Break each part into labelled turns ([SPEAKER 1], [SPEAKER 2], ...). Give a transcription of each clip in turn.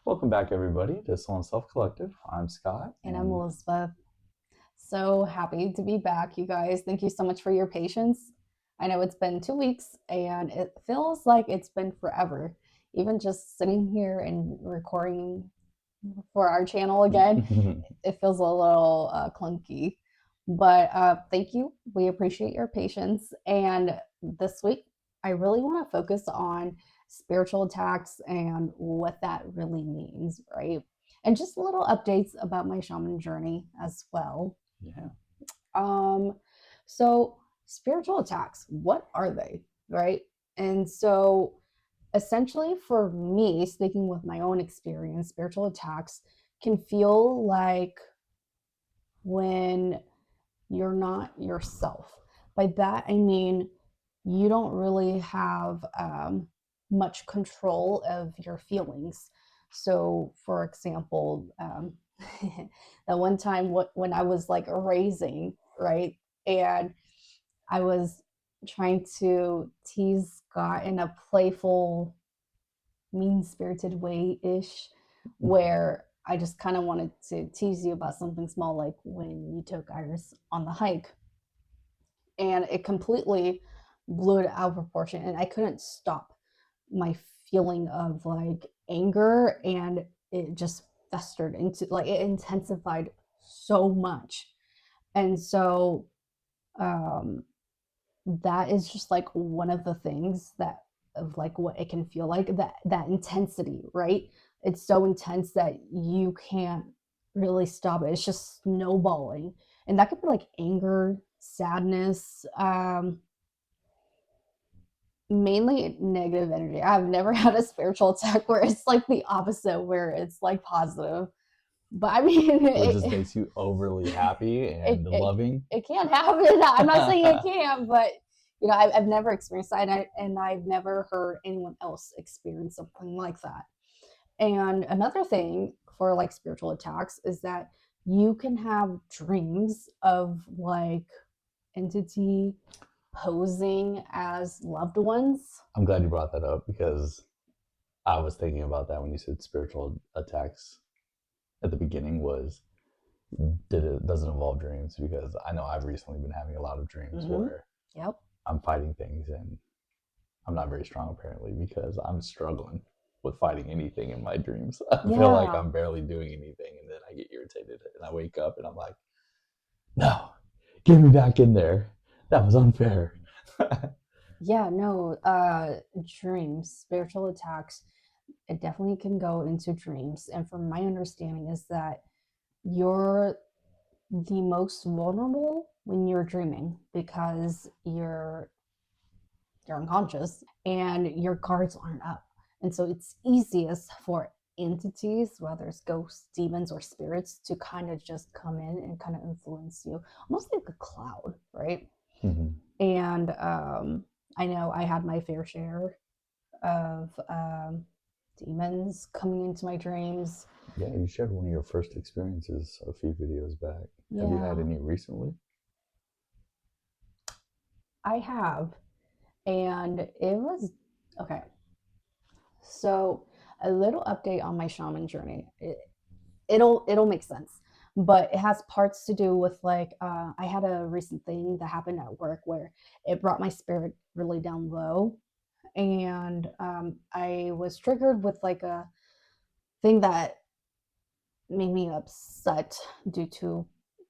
[SPEAKER 1] Welcome back, everybody, to Soul and Self Collective. I'm Scott.
[SPEAKER 2] And I'm Elizabeth. So happy to be back, you guys. Thank you so much for your patience. I know it's been 2 weeks and it feels like it's been forever. Even just sitting here and recording for our channel again, it feels a little clunky. But thank you. We appreciate your patience. And this week, I really want to focus on spiritual attacks and what that really means, right? And just little updates about my shaman journey as well.
[SPEAKER 1] Yeah.
[SPEAKER 2] Um, so spiritual attacks, what are they, right? And so essentially for me, speaking with my own experience, spiritual attacks can feel like when you're not yourself. By that, I mean, you don't really have much control of your feelings. So, for example, that one time when I was like raising, right? And I was trying to tease Scott in a playful, mean spirited way ish, where I just kind of wanted to tease you about something small, like when you took Iris on the hike. And it completely blew it out of proportion. And I couldn't stop my feeling of like anger. And it just festered into like it intensified so much. And so um, that is just like one of the things that of like what it can feel like that intensity, right? It's so intense that you can't really stop it. It's just snowballing, and that could be like anger, sadness, mainly negative energy. I've never had a spiritual attack where it's like the opposite, where it's like positive. But I mean,
[SPEAKER 1] What just makes you overly happy
[SPEAKER 2] it,
[SPEAKER 1] and
[SPEAKER 2] it,
[SPEAKER 1] loving?
[SPEAKER 2] it can't happen. I'm not saying it can't, but you know, I've never experienced that, and I've never heard anyone else experience something like that. And another thing for like spiritual attacks is that you can have dreams of like entity posing as loved ones.
[SPEAKER 1] I'm glad you brought that up because I was thinking about that when you said spiritual attacks at the beginning does it involve dreams? Because I know I've recently been having a lot of dreams
[SPEAKER 2] Mm-hmm.
[SPEAKER 1] where
[SPEAKER 2] Yep.
[SPEAKER 1] I'm fighting things and I'm not very strong apparently because I'm struggling with fighting anything in my dreams. I feel like
[SPEAKER 2] Yeah.
[SPEAKER 1] I'm barely doing anything and then I get irritated and I wake up and I'm like, no, get me back in there. That was unfair.
[SPEAKER 2] Yeah, no, dreams, spiritual attacks, it definitely can go into dreams. And from my understanding is that you're the most vulnerable when you're dreaming because you're unconscious and your guards aren't up. And so it's easiest for entities, whether it's ghosts, demons, or spirits, to kind of just come in and kind of influence you, almost like a cloud, right?
[SPEAKER 1] Mhm.
[SPEAKER 2] And I know I had my fair share of demons coming into my dreams.
[SPEAKER 1] Yeah, you shared one of your first experiences a few videos back. Have you had
[SPEAKER 2] Yeah,
[SPEAKER 1] any recently?
[SPEAKER 2] I have. And it was okay. So, a little update on my shaman journey. It'll make sense, but it has parts to do with like I had a recent thing that happened at work where it brought my spirit really down low, and I was triggered with like a thing that made me upset due to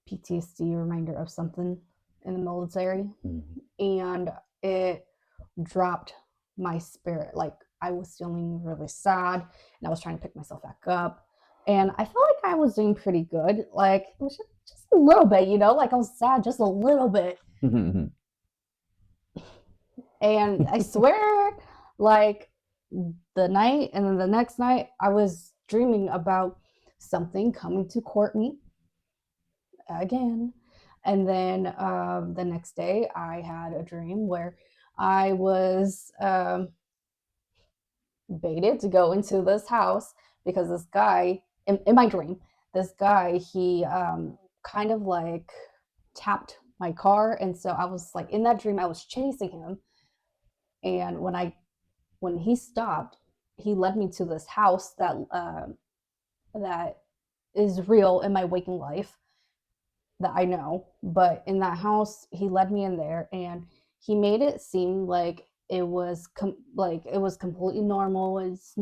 [SPEAKER 2] PTSD reminder of something in the military,
[SPEAKER 1] Mm-hmm.
[SPEAKER 2] and it dropped my spirit. Like I was feeling really sad and I was trying to pick myself back up. And I felt like I was doing pretty good. Like it was just a little bit, you know, like I was sad just a little bit. And I swear, like the night and then the next night, I was dreaming about something coming to court me again. And then the next day, I had a dream where I was baited to go into this house because this guy in my dream, this guy he kind of like tapped my car, and so I was like in that dream I was chasing him, and when he stopped, he led me to this house that that is real in my waking life that I know. But in that house, he led me in there and he made it seem like it was completely normal. It's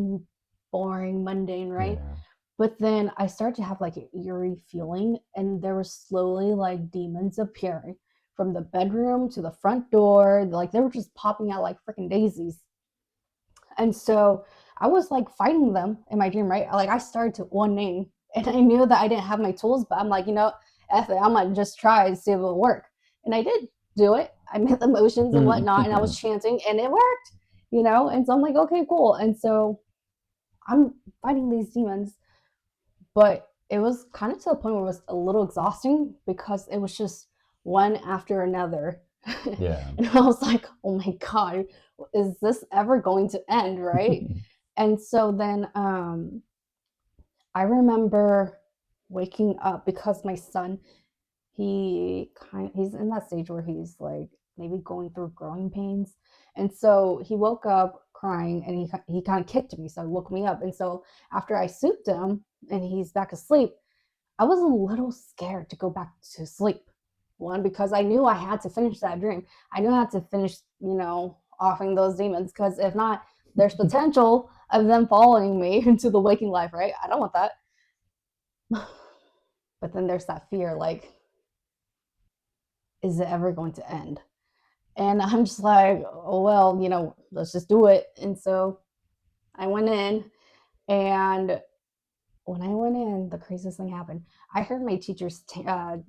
[SPEAKER 2] boring, mundane, right?
[SPEAKER 1] Yeah.
[SPEAKER 2] But then I started to have like an eerie feeling, and there were slowly like demons appearing from the bedroom to the front door. Like they were just popping out like freaking daisies. And so I was like fighting them in my dream, right? Like I started to one name and I knew that I didn't have my tools, but I'm like, F it, I'm gonna just try and see if it'll work. And I did do it. I made the motions and whatnot, and I was chanting and it worked. And so I'm like, okay, cool. And so I'm fighting these demons, but it was kind of to the point where it was a little exhausting because it was just one after another.
[SPEAKER 1] Yeah.
[SPEAKER 2] And I was like, oh my God, is this ever going to end? Right. And so then I remember waking up because my son, he's in that stage where he's like maybe going through growing pains. And so he woke up crying and he kind of kicked me. So he woke me up. And so after I soothed him and he's back asleep, I was a little scared to go back to sleep. One, because I knew I had to finish that dream. I knew I had to finish, offing those demons, because if not, there's potential of them following me into the waking life, right? I don't want that. But then there's that fear, like, is it ever going to end? And I'm just like, oh, well, let's just do it. And so I went in, and when I went in, the craziest thing happened. I heard my teachers, sorry,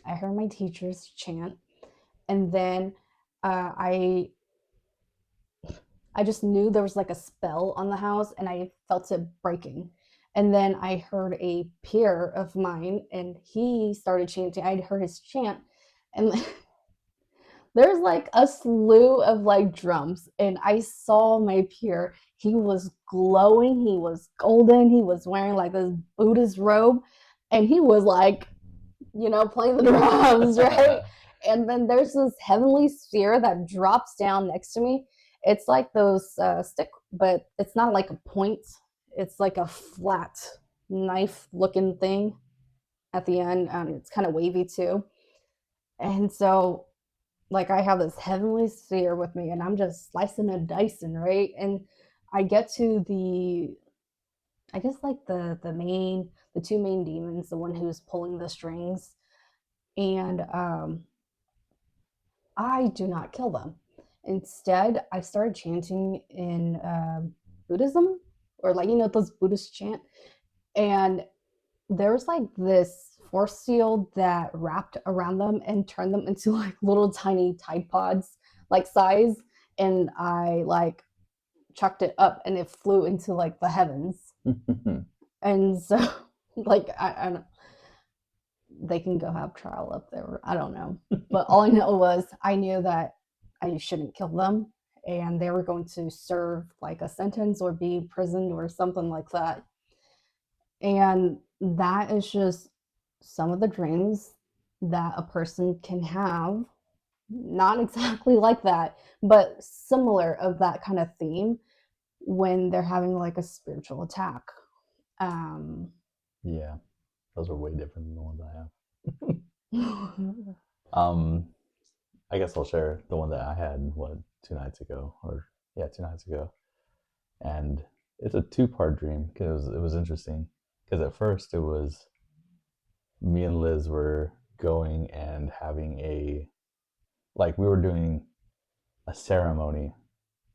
[SPEAKER 2] I heard my teachers chant, and then uh, I I just knew there was like a spell on the house, and I felt it breaking. And then I heard a peer of mine, and he started chanting. I heard his chant, and there's like a slew of like drums, and I saw my peer. He was glowing, he was golden, he was wearing like this Buddhist robe, and he was like, playing the drums, right? And then there's this heavenly sphere that drops down next to me. It's like those stick, but it's not like a point. It's like a flat knife looking thing at the end. It's kind of wavy too. And so like I have this heavenly sphere with me and I'm just slicing and dicing, right? And I get to I guess like the two main demons, the one who's pulling the strings, and I do not kill them. Instead, I started chanting in Buddhism, or like those Buddhist chant, and there was like this force field that wrapped around them and turned them into like little tiny Tide Pods like size, and I like chucked it up and it flew into like the heavens. And so like I don't, they can go have trial up there. I don't know. But all I know was I knew that I shouldn't kill them and they were going to serve like a sentence or be imprisoned or something like that. And that is just some of the dreams that a person can have. Not exactly like that, but similar of that kind of theme when they're having like a spiritual attack. Um,
[SPEAKER 1] Yeah. Those are way different than the ones I have.
[SPEAKER 2] mm-hmm.
[SPEAKER 1] um, I guess I'll share the one that I had, what, 2 nights ago? Or, yeah, 2 nights ago. And it's a two-part dream because it was interesting. Because at first it was me and Liz were going and having we were doing a ceremony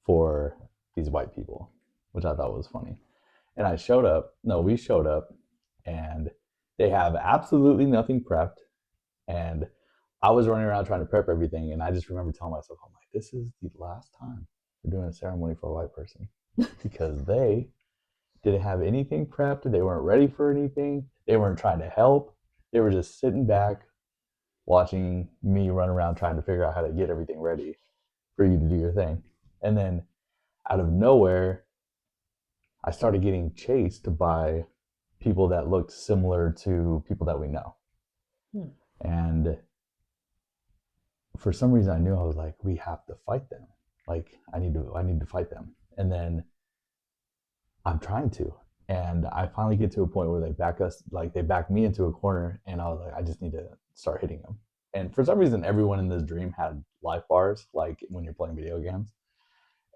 [SPEAKER 1] for these white people, which I thought was funny. And we showed up, and they have absolutely nothing prepped. And I was running around trying to prep everything. And I just remember telling myself, I'm like, this is the last time we're doing a ceremony for a white person because they didn't have anything prepped. They weren't ready for anything. They weren't trying to help. They were just sitting back watching me run around trying to figure out how to get everything ready for you to do your thing. And then out of nowhere, I started getting chased by people that looked similar to people that we know.
[SPEAKER 2] Hmm.
[SPEAKER 1] And for some reason I knew I was like, we have to fight them. Like I need to fight them. And then I'm trying to. And I finally get to a point where they back me into a corner, and I was like, I just need to start hitting him. And for some reason, everyone in this dream had life bars, like when you're playing video games.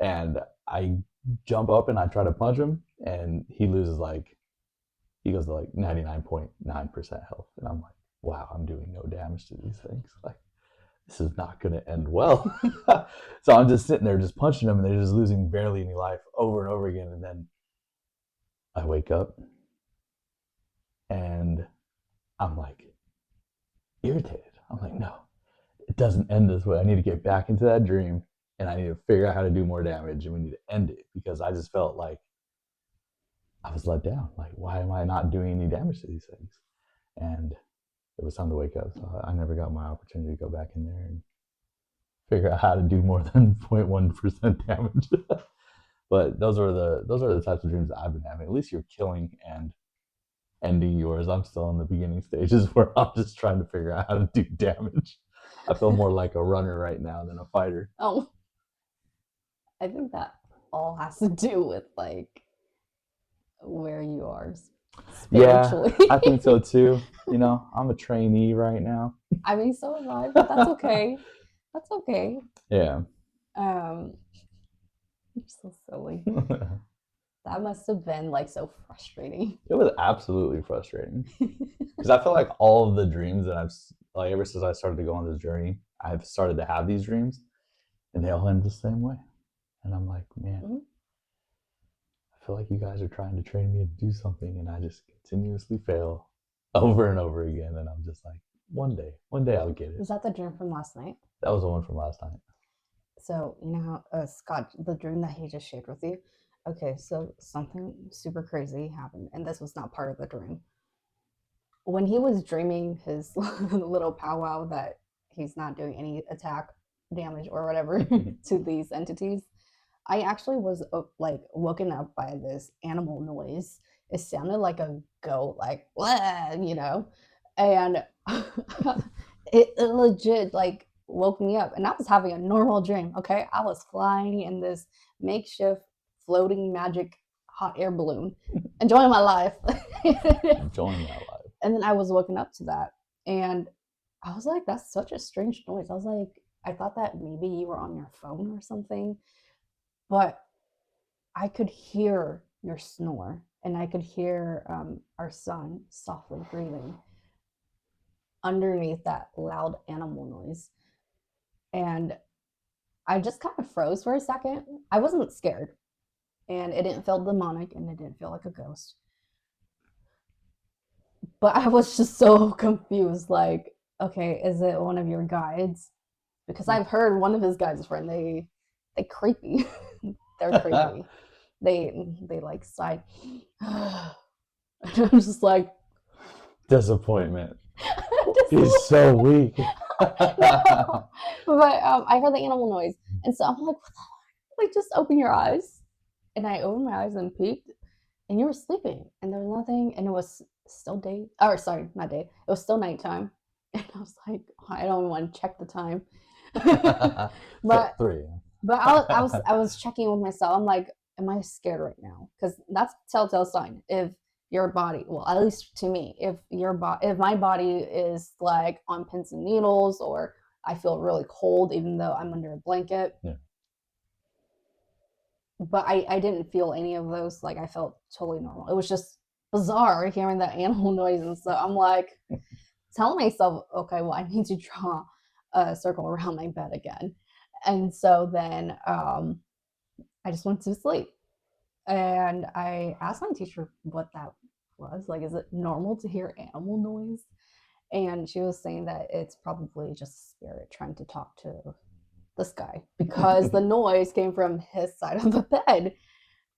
[SPEAKER 1] And I jump up and I try to punch him, and he goes to like 99.9% health. And I'm like, wow, I'm doing no damage to these things. Like, this is not going to end well. So I'm just sitting there just punching them, and they're just losing barely any life over and over again. And then I wake up and I'm like irritated. I'm like, no, it doesn't end this way. I need to get back into that dream, and I need to figure out how to do more damage, and we need to end it, because I just felt like I was let down. Like, why am I not doing any damage to these things? And it was time to wake up. So I never got my opportunity to go back in there and figure out how to do more than 0.1% damage. But those are the types of dreams that I've been having. At least you're killing and ending yours. I'm still in the beginning stages where I'm just trying to figure out how to do damage. I feel more like a runner right now than a fighter.
[SPEAKER 2] Oh, I think that all has to do with like where you are
[SPEAKER 1] Yeah,
[SPEAKER 2] spiritually.
[SPEAKER 1] I think so too. You know, I'm a trainee right now.
[SPEAKER 2] I mean, so am I, but that's okay. That's okay.
[SPEAKER 1] Yeah.
[SPEAKER 2] Um, you're so silly.
[SPEAKER 1] It
[SPEAKER 2] That must have been like so frustrating.
[SPEAKER 1] was absolutely frustrating, because I feel like all of the dreams that I've like ever since I started to go on this journey, I've started to have these dreams, and they all end the same way. And I'm like, man,
[SPEAKER 2] Mhm.
[SPEAKER 1] I feel like you guys are trying to train me to do something, and I just continuously fail over and over again. And I'm just like, one day I'll get it.
[SPEAKER 2] Was that the dream from last night?
[SPEAKER 1] That was the one from last night.
[SPEAKER 2] So, you know how Scott, the dream that he just shared with you? Okay, so something super crazy happened, and this was not part of the dream. When he was dreaming his little powwow that he's not doing any attack damage or whatever to these entities, I actually was like woken up by this animal noise. It sounded like a goat, like you know, and it legit like woke me up. And I was having a normal dream. Okay, I was flying in this makeshift floating magic hot air balloon, enjoying my life.
[SPEAKER 1] Enjoying that life.
[SPEAKER 2] And then I was woken up to that, and I was like, "That's such a strange noise." I was like, I thought that maybe you were on your phone or something, but I could hear your snore, and I could hear our son softly breathing underneath that loud animal noise. And I just kind of froze for a second. I wasn't scared, and it didn't feel demonic, and it didn't feel like a ghost. But I was just so confused. Like, okay, is it one of your guides? Because I've heard one of his guides' friend. They creepy. They're creepy. They like sigh. I'm just like
[SPEAKER 1] Disappointment.
[SPEAKER 2] just
[SPEAKER 1] He's so weak.
[SPEAKER 2] no. But I heard the animal noise, and so I'm like, what the like, just open your eyes. And I opened my eyes and peeked, and you were sleeping, and there was nothing, and it was still day. Or sorry, not day. It was still nighttime, and I was like, I don't want to check the time. but
[SPEAKER 1] Three.
[SPEAKER 2] but I was checking with myself. I'm like, am I scared right now? Because that's a telltale sign. If your body, well, at least to me, if my body is like on pins and needles, or I feel really cold even though I'm under a blanket.
[SPEAKER 1] Yeah.
[SPEAKER 2] But I didn't feel any of those. Like, I felt totally normal. It was just bizarre hearing that animal noise, and so I'm like telling myself, okay, well, I need to draw a circle around my bed again. And so then I just went to sleep. And I asked my teacher what that was. Like, is it normal to hear animal noise? And she was saying that it's probably just a spirit trying to talk to this guy, because the noise came from his side of the bed.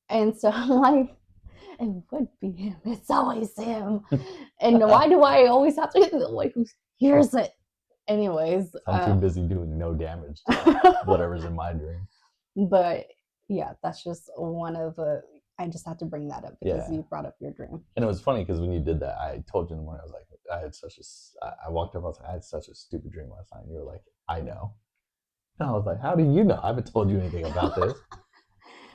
[SPEAKER 2] And so I'm like, it would be him. It's always him. And why do I always have to be the one who hears it? Anyways,
[SPEAKER 1] I'm too busy doing no damage to whatever's in my dream.
[SPEAKER 2] But yeah, that's just one of the. I just had to bring that up because you brought up your dream.
[SPEAKER 1] And it was funny because when you did that, I told you in the morning, I was like, I walked up, I was like, I had such a stupid dream last night. And you were like, I know. And I was like, how do you know? I haven't told you anything about this.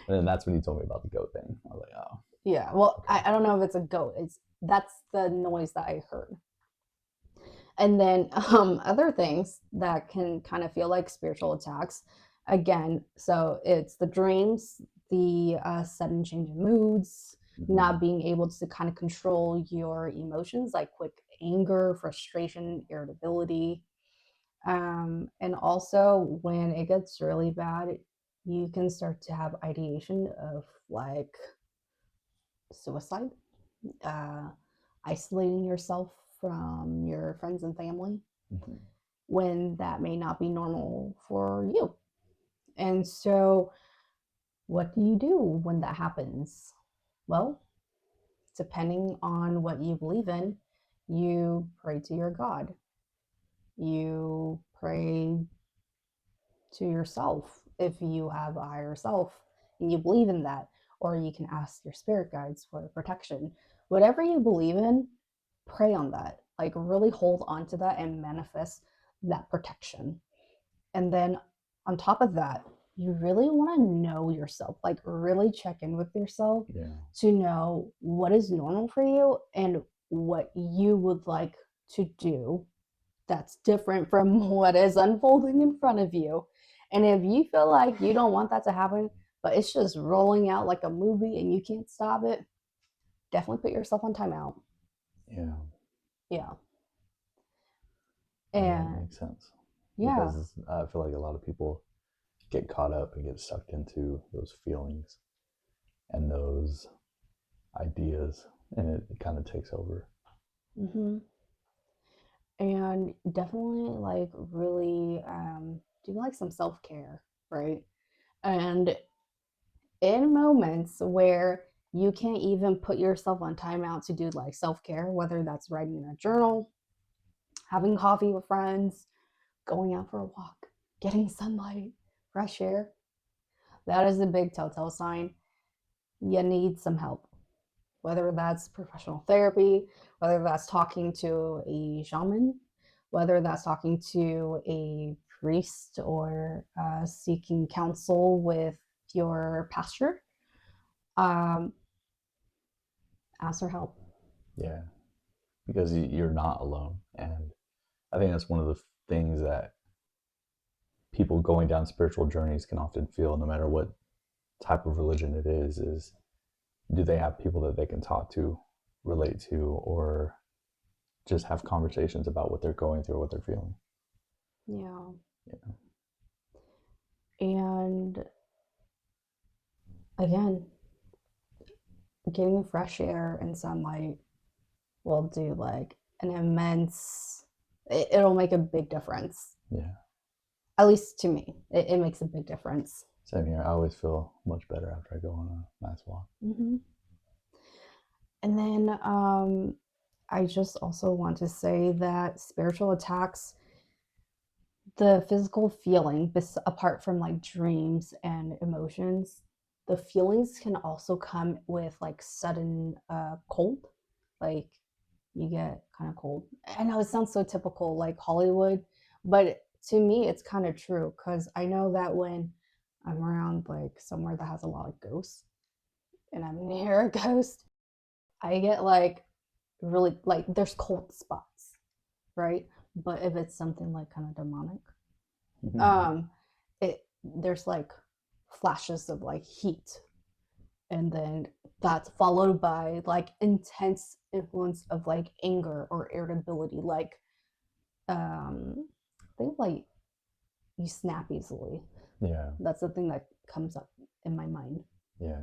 [SPEAKER 1] And then that's when you told me about the goat thing. I was like, oh.
[SPEAKER 2] Yeah. Well,
[SPEAKER 1] Okay.
[SPEAKER 2] I don't know if it's a goat. It's That's the noise that I heard. And then other things that can kind of feel like spiritual attacks. Again, so it's the dreams, the sudden change in moods,
[SPEAKER 1] Hmm.
[SPEAKER 2] not being able to kind of control your emotions, like quick anger, frustration, irritability. And also, when it gets really bad, you can start to have ideation of like suicide, uh, isolating yourself from your friends and family
[SPEAKER 1] Hmm.
[SPEAKER 2] when that may not be normal for you. And so, what do you do when that happens? Well, depending on what you believe in, you pray to your God. You pray to yourself if you have a higher self and you believe in that, or you can ask your spirit guides for protection. Whatever you believe in, pray on that. Like, really hold on to that and manifest that protection. And then on top of that, you really want to know yourself, like really check in with yourself
[SPEAKER 1] Yeah.
[SPEAKER 2] to know what is normal for you and what you would like to do that's different from what is unfolding in front of you. And if you feel like you don't want that to happen, but it's just rolling out like a movie and you can't stop it, definitely put yourself on timeout.
[SPEAKER 1] Yeah.
[SPEAKER 2] Yeah.
[SPEAKER 1] Yeah, it
[SPEAKER 2] And
[SPEAKER 1] makes sense
[SPEAKER 2] yeah.
[SPEAKER 1] because I feel like a lot of people get caught up and get sucked into those feelings and those ideas, and it kind of takes over.
[SPEAKER 2] Hmm. And definitely like really do like some self-care, right? And in moments where you can't even put yourself on timeout to do like self-care, whether that's writing in a journal, having coffee with friends, going out for a walk, getting sunlight, fresh air, that is a big telltale sign you need some help. Whether that's professional therapy, whether that's talking to a shaman, whether that's talking to a priest or seeking counsel with your pastor, um, ask for help.
[SPEAKER 1] Yeah, because you're not alone, and I think that's one of the things that people going down spiritual journeys can often feel, no matter what type of religion it is do they have people that they can talk to, relate to, or just have conversations about what they're going through, what they're feeling.
[SPEAKER 2] Yeah.
[SPEAKER 1] Yeah.
[SPEAKER 2] And again, getting fresh air and sunlight will do like an immense, it'll make a big difference.
[SPEAKER 1] Yeah.
[SPEAKER 2] At least to me, it makes a big difference.
[SPEAKER 1] Same here. I always feel much better after I go on a nice walk.
[SPEAKER 2] Hmm. And then I just also want to say that spiritual attacks, the physical feeling, apart from like dreams and emotions, the feelings can also come with like sudden cold. Like you get kind of cold. I know it sounds so typical, like Hollywood, but to me, it's kind of true because I know that when I'm around like somewhere that has a lot of ghosts and I'm near a ghost, I get like really like there's cold spots, right? But if it's something like kind of demonic, um, it there's like flashes of like heat, and then that's followed by like intense influence of like anger or irritability, like I think like you snap easily.
[SPEAKER 1] Yeah.
[SPEAKER 2] That's the thing that comes up in my mind.
[SPEAKER 1] Yeah.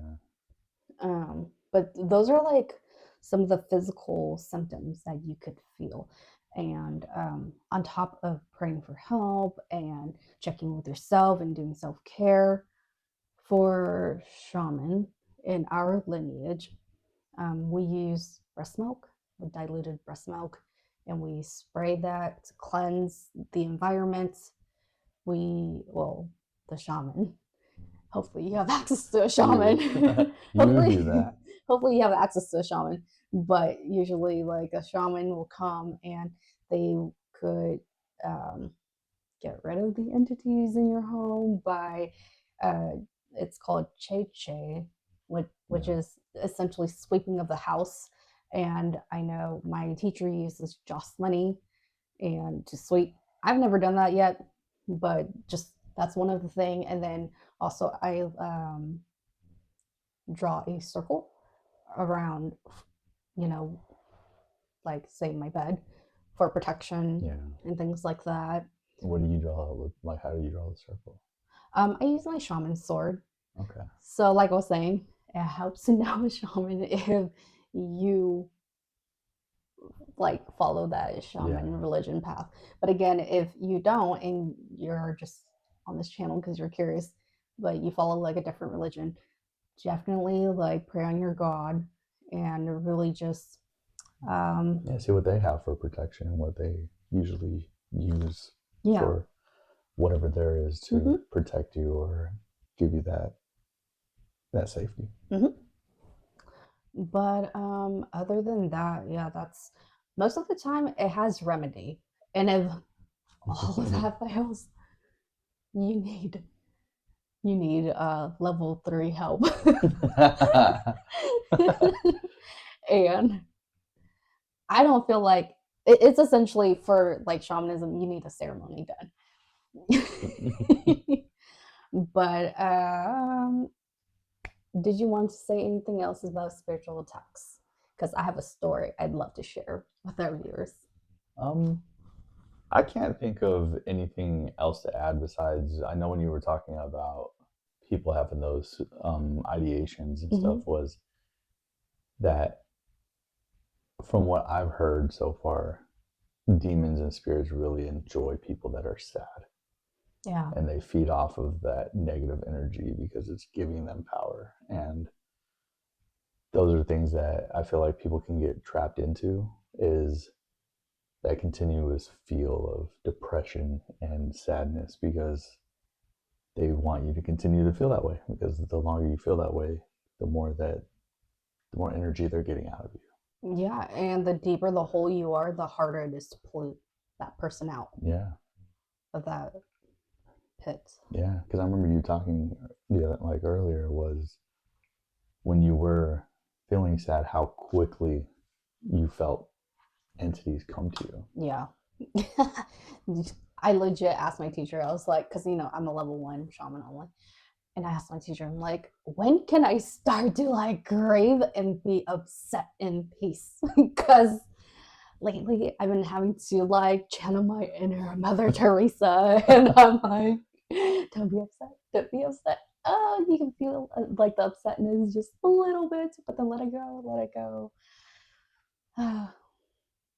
[SPEAKER 2] But those are like some of the physical symptoms that you could feel. And on top of praying for help and checking with yourself and doing self care for shaman in our lineage, we use breast milk, with diluted breast milk, and we spray that to cleanse the environment. Well, the shaman, hopefully you have access to a
[SPEAKER 1] You.
[SPEAKER 2] shaman.
[SPEAKER 1] You do
[SPEAKER 2] hopefully
[SPEAKER 1] that.
[SPEAKER 2] hopefully you have access to a shaman, but usually like a shaman will come and they could um, get rid of the entities in your home by uh, it's called che che, which
[SPEAKER 1] Yeah.
[SPEAKER 2] is essentially sweeping of the house. And I know my teacher uses joss money and to sweep. I've never done that yet, but just that's one of the thing. And then also I draw a circle around, you know, like say my bed for protection
[SPEAKER 1] Yeah.
[SPEAKER 2] and things like that.
[SPEAKER 1] What do you draw with? Like, how do you draw the circle?
[SPEAKER 2] I use my shaman sword.
[SPEAKER 1] Okay.
[SPEAKER 2] So, like I was saying, it helps to know a shaman if you like follow that
[SPEAKER 1] Yeah.
[SPEAKER 2] shaman religion path. But again, if you don't and you're just on this channel because you're curious, but you follow like a different religion, definitely like pray on your God and really just
[SPEAKER 1] Yeah. See what they have for protection, what they usually use
[SPEAKER 2] yeah.
[SPEAKER 1] for whatever there is to
[SPEAKER 2] Mm-hmm.
[SPEAKER 1] protect you or give you that safety.
[SPEAKER 2] Mm-hmm. But other than that, yeah, that's most of the time it has remedy. And if all of that fails, you need level 3 help. And I don't feel like it's essentially for like shamanism, you need a ceremony done. But did you want to say anything else about spiritual attacks? Because I have a story I'd love to share with our viewers.
[SPEAKER 1] um, I can't think of anything else to add besides I know when you were talking about people having those ideations and
[SPEAKER 2] Mm-hmm.
[SPEAKER 1] stuff was that from what I've heard so far, demons and spirits really enjoy people that are sad
[SPEAKER 2] Yeah.
[SPEAKER 1] and they feed off of that negative energy because it's giving them power. And those are things that I feel like people can get trapped into is that continuous feel of depression and sadness because they want you to continue to feel that way because the longer you feel that way, the more energy they're getting out of you.
[SPEAKER 2] Yeah, and the deeper the hole you are, the harder it is to pull that person out
[SPEAKER 1] Yeah,
[SPEAKER 2] of that pit.
[SPEAKER 1] yeah. Because I remember you talking, yeah, like earlier was when you were feeling sad, how quickly you felt entities come to you.
[SPEAKER 2] Yeah. I legit asked my teacher, I was like, because I'm a level 1 shaman only. And I asked my teacher, I'm like, when can I start to like grieve and be upset in peace? Because lately I've been having to like channel my inner Mother Teresa, and I'm like, don't be upset, don't be upset. Oh, you can feel like the upsetness just a little bit, but then let it go, let it go.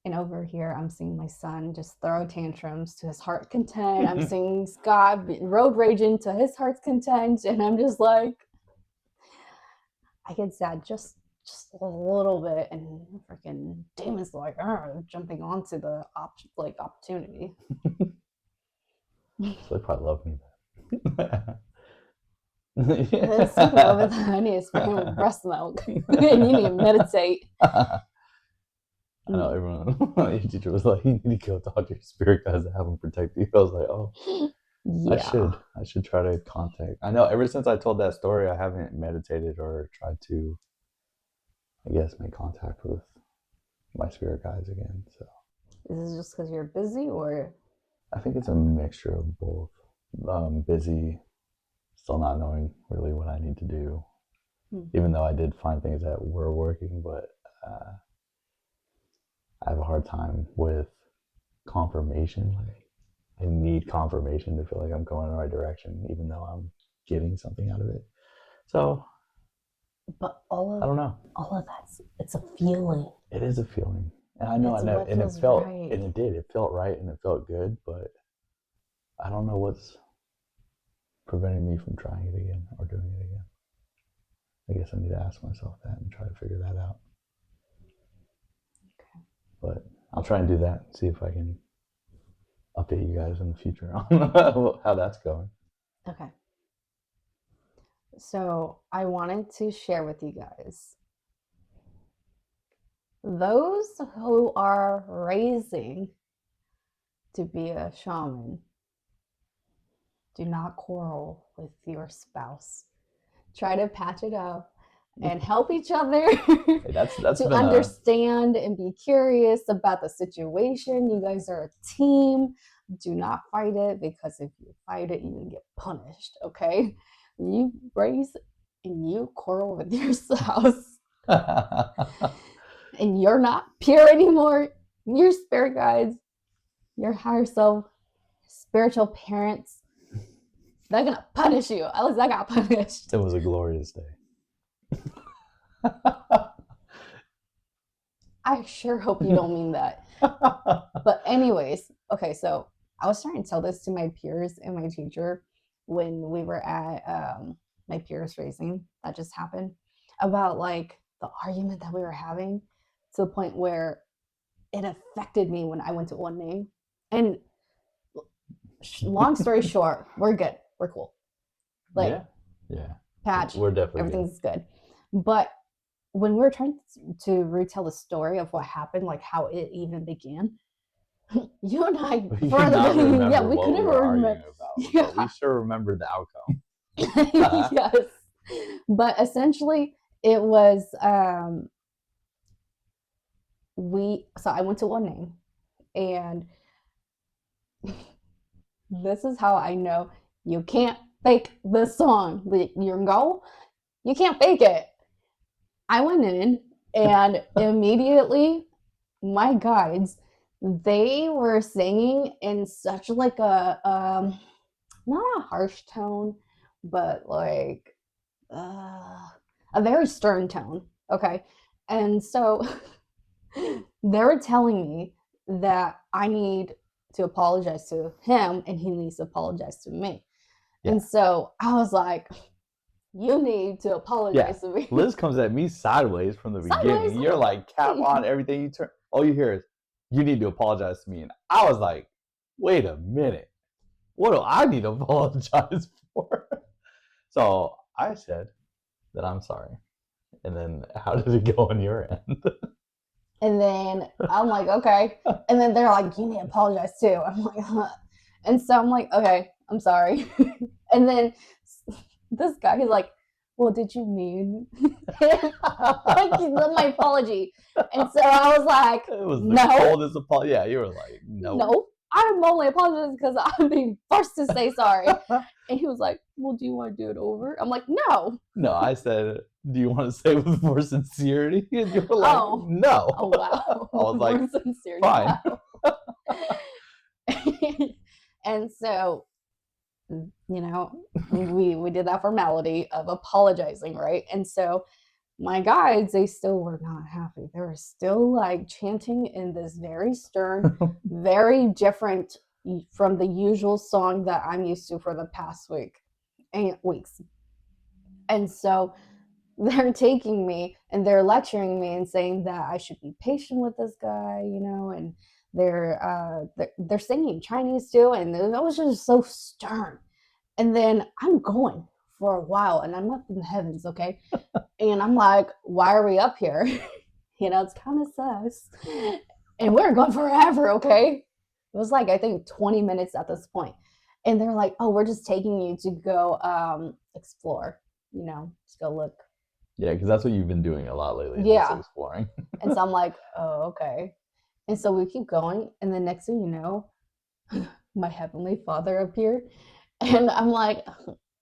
[SPEAKER 2] And over here, I'm seeing my son just throw tantrums to his heart content. I'm seeing Scott road raging to his heart's content, and I'm just like, I get sad just a little bit, and freaking Damon's like, jumping onto the opportunity.
[SPEAKER 1] So they probably love me then.
[SPEAKER 2] Speaking of it, I need to spray him with breast milk, and you need to meditate.
[SPEAKER 1] I know everyone. Your teacher was like, "You need to go talk to your spirit guides and have them protect you." I was like, "Oh, I
[SPEAKER 2] Yeah.
[SPEAKER 1] should. I should try to contact." I know. Ever since I told that story, I haven't meditated or tried to, I guess, make contact with my spirit guides again. So
[SPEAKER 2] Is this just because you're busy, or?
[SPEAKER 1] I think it's a mixture of both. Busy, still not knowing really what I need to do. Even though I did find things that were working, but uh, I have a hard time with confirmation. Like I need confirmation to feel like I'm going in the right direction, even though I'm getting something out of it. So
[SPEAKER 2] But
[SPEAKER 1] I don't know.
[SPEAKER 2] all of it's a feeling.
[SPEAKER 1] It is a feeling, and I know I
[SPEAKER 2] It's
[SPEAKER 1] know,
[SPEAKER 2] what
[SPEAKER 1] and it
[SPEAKER 2] feels
[SPEAKER 1] felt,
[SPEAKER 2] right.
[SPEAKER 1] and it did. It felt right, and it felt good, but I don't know what's preventing me from trying it again or doing it again. I guess I need to ask myself that and try to figure that out.
[SPEAKER 2] Okay.
[SPEAKER 1] But I'll try and do that. See if I can update you guys in the future on how that's going.
[SPEAKER 2] Okay. So I wanted to share with you guys those who are raising to be a shaman, do not quarrel with your spouse. Try to patch it up. and help each other
[SPEAKER 1] Hey, that's
[SPEAKER 2] to
[SPEAKER 1] been a
[SPEAKER 2] understand and be curious about the situation. You guys are a team. Do not fight it, because if you fight it, you get punished. Okay, you raise and you quarrel with your spouse, and you're not pure anymore. Your spirit guides, your higher self, spiritual parents, they're gonna punish you. At least I got punished.
[SPEAKER 1] it was a glorious day.
[SPEAKER 2] I sure hope you don't mean that. But anyways, okay, so I was trying to tell this to my peers and my teacher when we were at my peers racing that just happened, about like the argument that we were having, to the point where it affected me when I went to one name. And long story short, we're good. We're cool. Like,
[SPEAKER 1] Yeah, yeah,
[SPEAKER 2] patch,
[SPEAKER 1] we're definitely good.
[SPEAKER 2] everything's good. But when we were trying to retell the story of what happened, like how it even began, you and I,
[SPEAKER 1] We could not remember
[SPEAKER 2] yeah, we
[SPEAKER 1] what we
[SPEAKER 2] couldn't
[SPEAKER 1] were
[SPEAKER 2] remember.
[SPEAKER 1] arguing about,
[SPEAKER 2] Yeah.
[SPEAKER 1] but we sure remembered the outcome.
[SPEAKER 2] Yes. But essentially, it was so I went to one name, and this is how I know you can't fake this song. Your goal, you can't fake it. I went in, and immediately my guides, they were singing in such like a not a harsh tone, but like a very stern tone. Okay, and so they were telling me that I need to apologize to him and he needs to apologize to me.
[SPEAKER 1] Yeah.
[SPEAKER 2] And so I was like, you need to
[SPEAKER 1] Yeah,
[SPEAKER 2] apologize to me.
[SPEAKER 1] Liz comes at me sideways from the
[SPEAKER 2] Sideways?
[SPEAKER 1] beginning. You're like cap on everything you turn. All you hear is, "You need to apologize to me," and I was like, "Wait a minute, what do I need to apologize for?" So I said that I'm sorry, and then how did it go on your end?
[SPEAKER 2] And then I'm like, okay. And then they're like, you need to apologize too. I'm like, huh. And so I'm like, okay, I'm sorry. And then this guy, he's like, well, did you mean like my apology? And so I was like,
[SPEAKER 1] It was the
[SPEAKER 2] no,
[SPEAKER 1] coldest apology. Yeah, you were like, "No."
[SPEAKER 2] no, I'm only apologizing because I'm being forced to say sorry. And he was like, well, do you want to do it over? I'm like, no.
[SPEAKER 1] No, I said, "Do you want to say it with more sincerity?" And you were like,
[SPEAKER 2] Oh,
[SPEAKER 1] "No."
[SPEAKER 2] oh wow.
[SPEAKER 1] I was like,
[SPEAKER 2] More sincere.
[SPEAKER 1] "Fine."
[SPEAKER 2] Wow. And so, we did that formality of apologizing, right? And so my guides, they still were not happy. They were still like chanting in this very stern, very different from the usual song that I'm used to for the past weeks. And so they're taking me and they're lecturing me and saying that I should be patient with this guy, and they're singing Chinese too, and it was just so stern. And then I'm going for a while, and I'm up in the heavens, okay, and I'm like, why are we up here? It's kind of sus, and we're going forever, okay. It was like I think 20 minutes at this point, and they're like, oh, we're just taking you to go explore, just go look.
[SPEAKER 1] Yeah, because that's what you've been doing a lot lately,
[SPEAKER 2] Yeah.
[SPEAKER 1] just exploring.
[SPEAKER 2] And so I'm like, oh, okay. And so we keep going, and the next thing you know, my heavenly father appeared, and I'm like,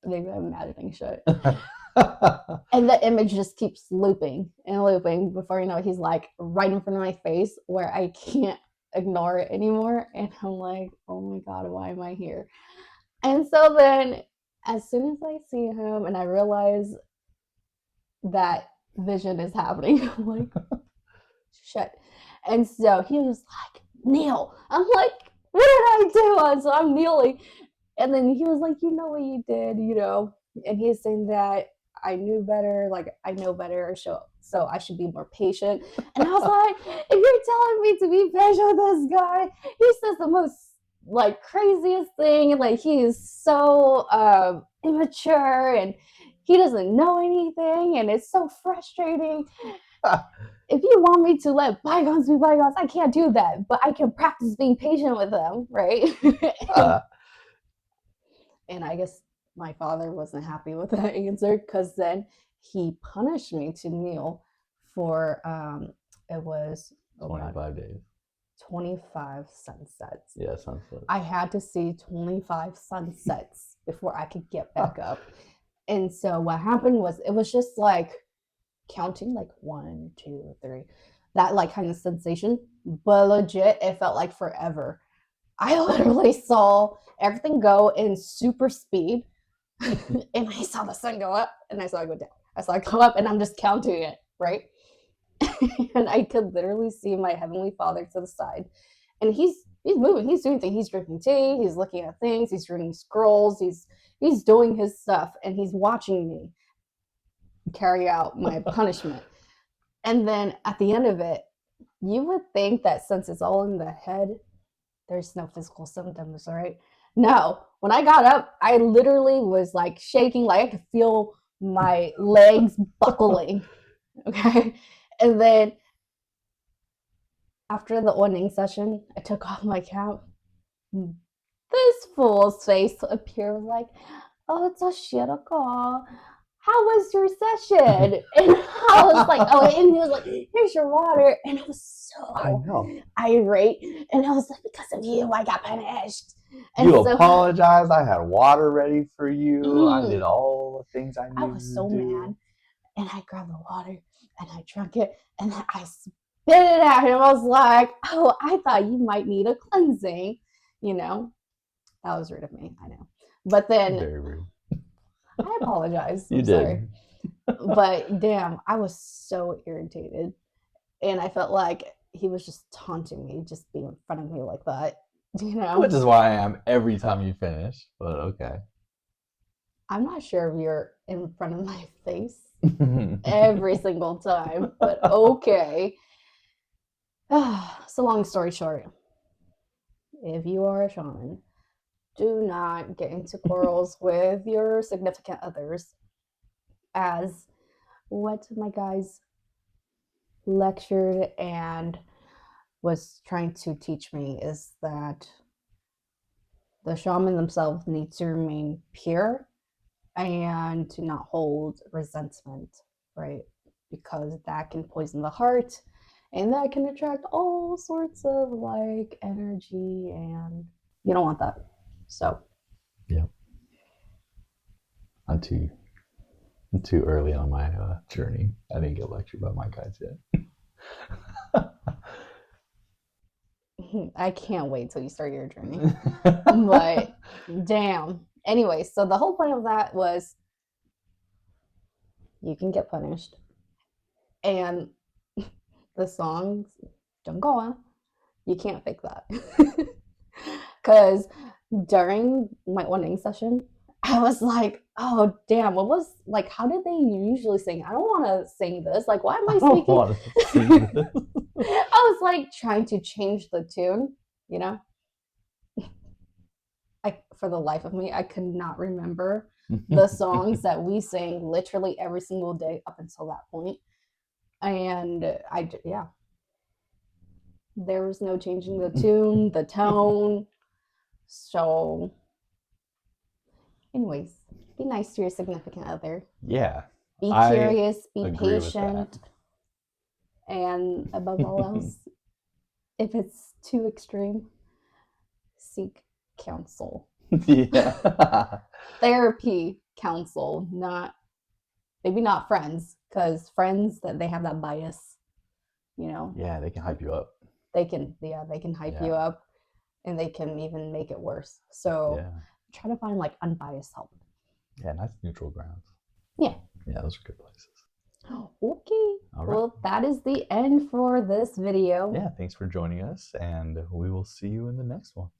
[SPEAKER 2] maybe I'm imagining shit. And the image just keeps looping and looping. Before you know it, he's like right in front of my face where I can't ignore it anymore. And I'm like, oh my God, why am I here? And so then as soon as I see him and I realize that vision is happening, I'm like, shit. And so he was like, kneel. I'm like, what did I do? And so I'm kneeling. And then he was like, you know what you did, And he's saying that I knew better, like I know better, so I should be more patient. And I was like, if you're telling me to be patient with this guy, he says the most like craziest thing. Like he is so immature and he doesn't know anything, and it's so frustrating. If you want me to let bygones be bygones, I can't do that, but I can practice being patient with them, right? And I guess my father wasn't happy with that answer, because then he punished me to kneel for it was
[SPEAKER 1] 25 days.
[SPEAKER 2] 25 sunsets.
[SPEAKER 1] Yeah, sunset.
[SPEAKER 2] I had to see 25 sunsets before I could get back up. And so what happened was it was just like counting like 1, 2, 3, that like kind of sensation, but legit it felt like forever. I literally saw everything go in super speed and I saw the sun go up and I saw it go down. I saw it go up and I'm just counting it, right? And I could literally see my heavenly father to the side. And he's moving, he's doing things, he's drinking tea, he's looking at things, he's reading scrolls, he's doing his stuff, and he's watching me carry out my punishment. And then at the end of it, you would think that since it's all in the head, there's no physical symptoms, right? No. When I got up, I literally was like shaking, like I could feel my legs buckling. Okay. And then after the morning session, I took off my cap. This fool's face appeared like, oh, it's a shit call. How was your session? And I was like, oh, and he was like, here's your water. And I was so irate. And I was like, because of you, I got punished. And
[SPEAKER 1] you apologized. I had water ready for you. I did all the things I needed to do.
[SPEAKER 2] I was so mad. And I grabbed the water and I drank it and I spit it out. And I was like, oh, I thought you might need a cleansing. You know, that was rude of me. I know. But then
[SPEAKER 1] very rude.
[SPEAKER 2] I apologize.
[SPEAKER 1] You did. Sorry.
[SPEAKER 2] But damn, I was so irritated. And I felt like he was just taunting me, just being in front of me like that. You know?
[SPEAKER 1] Which is why I am every time you finish. But okay. I'm
[SPEAKER 2] not sure if you're in front of my face every single time, but okay. So long story short, if you are a shaman, do not get into quarrels with your significant others, as what my guys lectured and was trying to teach me is that the shaman themselves need to remain pure and to not hold resentment, right? Because that can poison the heart and that can attract all sorts of like energy, and you don't want that. So
[SPEAKER 1] yeah, I'm too early on my journey. I didn't get lectured by my guides yet.
[SPEAKER 2] I can't wait till you start your journey. But damn. Anyway, so the whole point of that was you can get punished. And the songs don't go on. You can't fake that. Because during my morning session, I was like, oh, damn, what was, like, how did they usually sing? I don't want to sing this. Like, why am I speaking? I was like trying to change the tune, you know? For the life of me, I could not remember the songs that we sang literally every single day up until that point. And yeah, there was no changing the tune, the tone. So, anyways, be nice to your significant other.
[SPEAKER 1] Yeah.
[SPEAKER 2] Be curious, be patient. And above all else, if it's too extreme, seek counsel.
[SPEAKER 1] Yeah.
[SPEAKER 2] Therapy counsel, maybe not friends, because friends that they have that bias, you know.
[SPEAKER 1] Yeah, they can hype you up.
[SPEAKER 2] They can hype you up, and they can even make it worse. So try to find like unbiased help.
[SPEAKER 1] Yeah, nice neutral grounds.
[SPEAKER 2] Yeah.
[SPEAKER 1] Yeah, those are good places.
[SPEAKER 2] Okay. All right. Well, that is the end for this video.
[SPEAKER 1] Yeah, thanks for joining us, and we will see you in the next one.